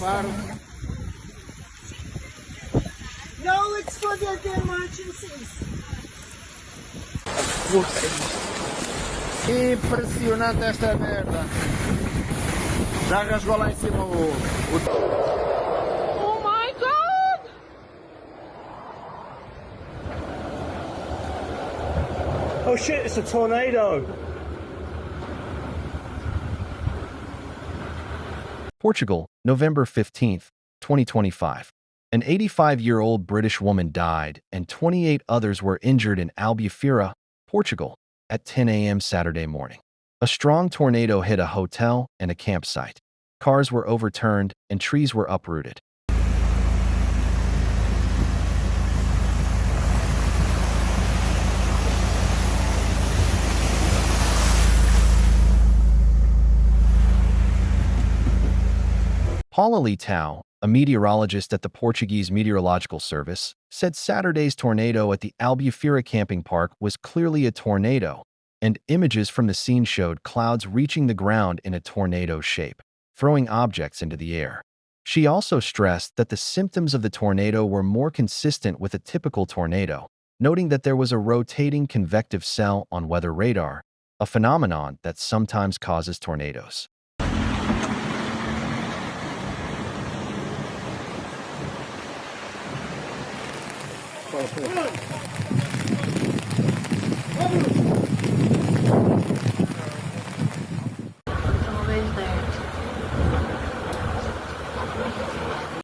No, it's for the emergencies. Impressionante esta merda. Já rasgou lá em cima o... Oh my God! Oh shit, it's a tornado! Portugal, November 15th, 2025. An 85-year-old British woman died and 28 others were injured in Albufeira, Portugal, at 10 a.m. Saturday morning. A strong tornado hit a hotel and a campsite. Cars were overturned and trees were uprooted. Paula Litao, a meteorologist at the Portuguese Meteorological Service, said Saturday's tornado at the Albufeira camping park was clearly a tornado, and images from the scene showed clouds reaching the ground in a tornado shape, throwing objects into the air. She also stressed that the symptoms of the tornado were more consistent with a typical tornado, noting that there was a rotating convective cell on weather radar, a phenomenon that sometimes causes tornadoes.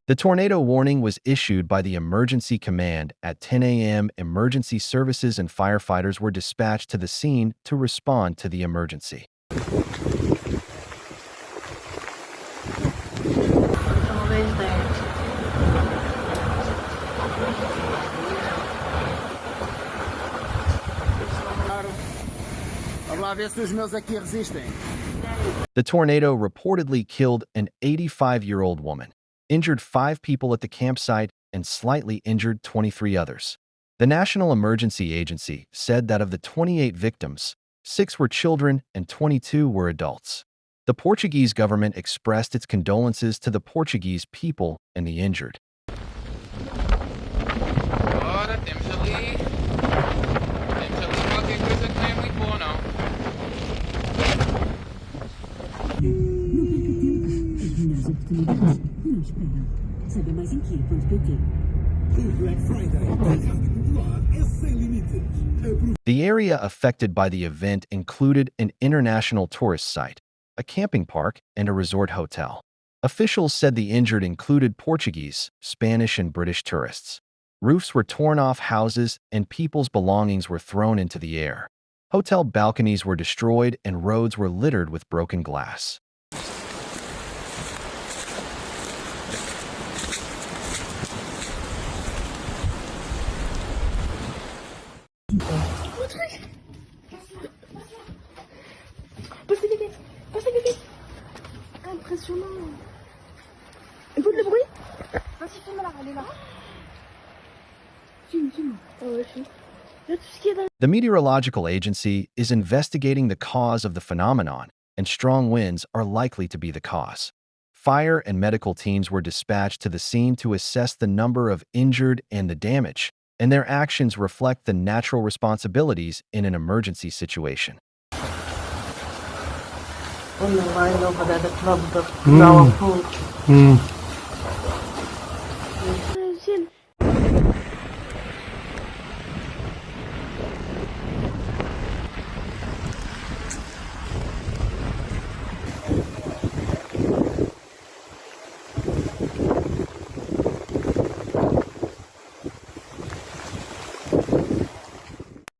The tornado warning was issued by the emergency command at 10 a.m. Emergency services and firefighters were dispatched to the scene to respond to the emergency. The tornado reportedly killed an 85-year-old woman, injured 5 people at the campsite, and slightly injured 23 others. The National Emergency Agency said that of the 28 victims, 6 were children and 22 were adults. The Portuguese government expressed its condolences to the Portuguese people and the injured. The area affected by the event included an international tourist site, a camping park, and a resort hotel. Officials said the injured included Portuguese, Spanish, and British tourists. Roofs were torn off houses and people's belongings were thrown into the air. Hotel balconies were destroyed and roads were littered with broken glass. Impressionnant. Écoute le bruit. Vas-y, filme-la, elle est là. Filme. Ouais, filme. Là, tout ce qui est dans... The Meteorological Agency is investigating the cause of the phenomenon, and strong winds are likely to be the cause. Fire and medical teams were dispatched to the scene to assess the number of injured and the damage, and their actions reflect the natural responsibilities in an emergency situation.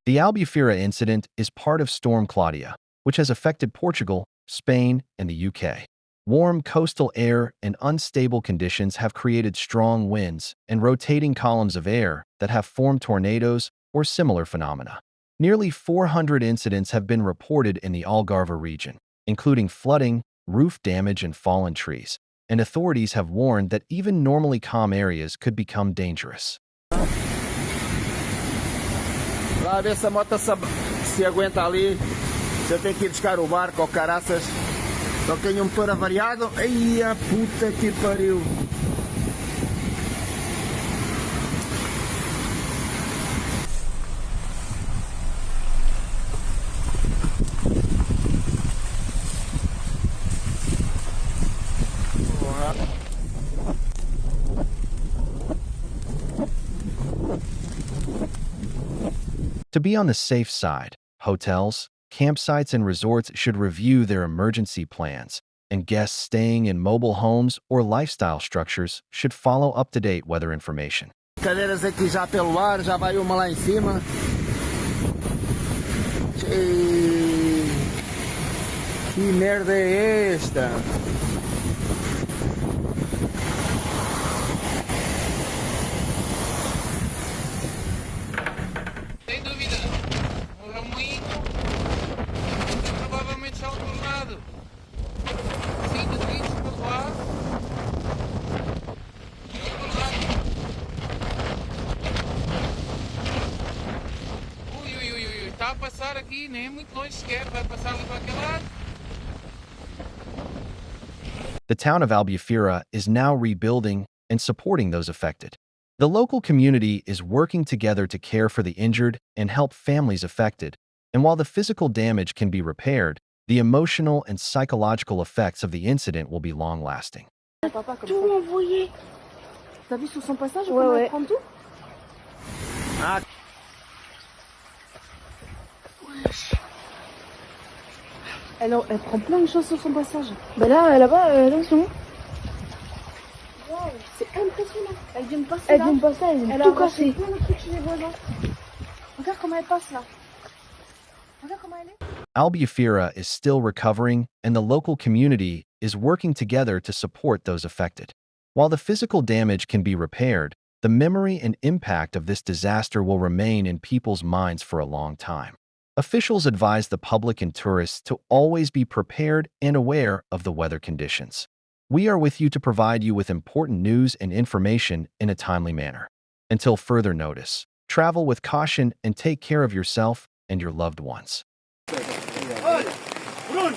The Albufeira incident is part of Storm Claudia, which has affected Portugal, Spain, and the UK. Warm coastal air and unstable conditions have created strong winds and rotating columns of air that have formed tornadoes or similar phenomena. Nearly 400 incidents have been reported in the Algarve region, including flooding, roof damage, and fallen trees, and authorities have warned that even normally calm areas could become dangerous. Lá ver se a moto se aguenta ali. Você tem que ir buscar o barco ou caraças. Toquei um motor avariado. Ai, a puta que pariu. To be on the safe side, hotels, campsites, and resorts should review their emergency plans, and guests staying in mobile homes or lifestyle structures should follow up-to-date weather information. Cadeiras aqui já pelo ar, já vai uma lá em cima. Que merda é esta? Sem dúvida, o remoinho provavelmente está ao outro lado. 5 gritos para lá. E ao outro lado. Ui, está a passar aqui, nem é muito longe sequer, vai passar ali para aquele lado. The town of Albufeira is now rebuilding and supporting those affected. The local community is working together to care for the injured and help families affected, and while the physical damage can be repaired, the emotional and psychological effects of the incident will be long-lasting. Tout envoyé. T'as vu sur son passage Ouais, comment ouais. elle prend tout? Ah, Elle prend plein de choses sur son passage. Bah là-bas, attention. Wow, c'est impressionnant. Elle vient de passer Elle là. vient de passer, elle vient Elle de a tout arraché casser. plein de trucs chez les voisins. Regarde comment elle passe là. Regarde comment elle est. Albufeira is still recovering, and the local community is working together to support those affected. While the physical damage can be repaired, the memory and impact of this disaster will remain in people's minds for a long time. Officials advise the public and tourists to always be prepared and aware of the weather conditions. We are with you to provide you with important news and information in a timely manner. Until further notice, travel with caution and take care of yourself and your loved ones. Run!